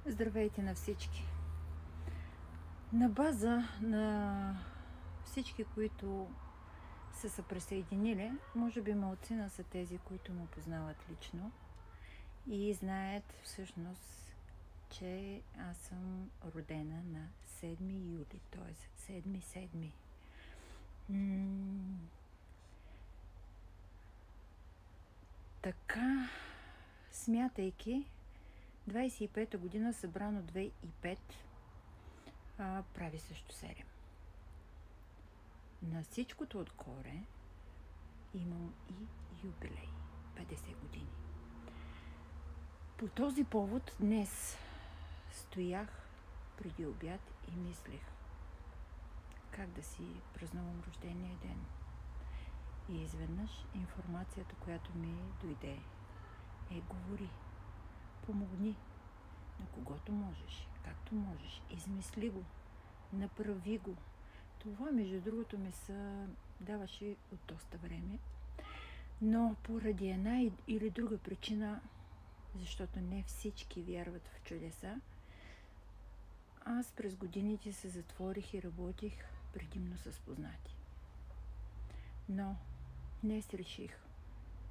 Здравейте на всички! На база на всички, които са присъединили, може би малцина са тези, които му познават лично и знаят всъщност, че аз съм родена на 7 юли, т.е. 7-7. Така, смятайки, 25-та година събрано 2,5 прави също 7. На всичкото отгоре имам и юбилей 50 години. По този повод днес стоях преди обяд и мислех как да си празнувам рождения ден. И изведнъж информацията, която ми дойде, говори: помогни на когото можеш, както можеш, измисли го, направи го. Това, между другото, ми се даваше от доста време, но поради една или друга причина, защото не всички вярват в чудеса, аз през годините се затворих и работих предимно с познати. Но днес реших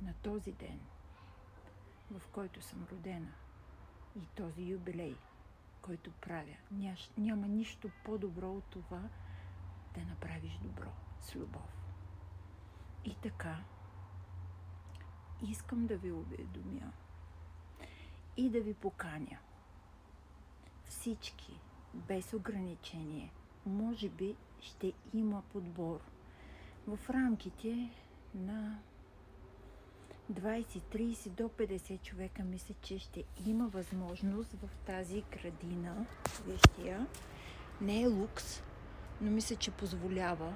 на този ден, в който съм родена, и този юбилей, който правя, няма нищо по-добро от това да направиш добро с любов. И така, искам да ви уведомя и да ви поканя всички, без ограничение. Може би ще има подбор в рамките на 20, 30 до 50 човека. Мисля, че ще има възможност в тази градина. Вижте я. Не е лукс, но мисля, че позволява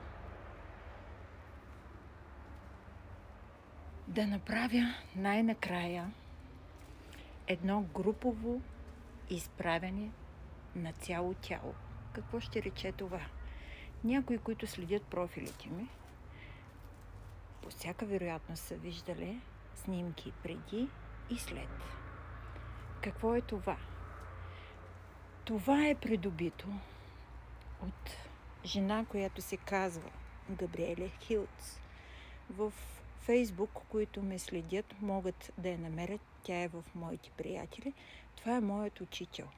да направя най-накрая едно групово изправяне на цяло тяло. Какво ще рече това? Някои, които следят профилите ми, по всяка вероятност са виждали снимки преди и след. Какво е това? Това е придобито от жена, която се казва Габриеля Хилц. В Фейсбук, които ме следят, могат да я намерят. Тя е в моите приятели. Това е моят учител.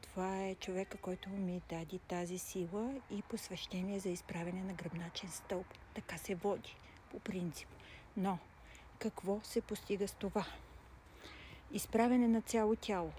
Това е човека, който ми даде тази сила и посвещение за изправяне на гръбначен стълб. Така се води по принцип. Но какво се постига с това? Изправяне на цяло тяло.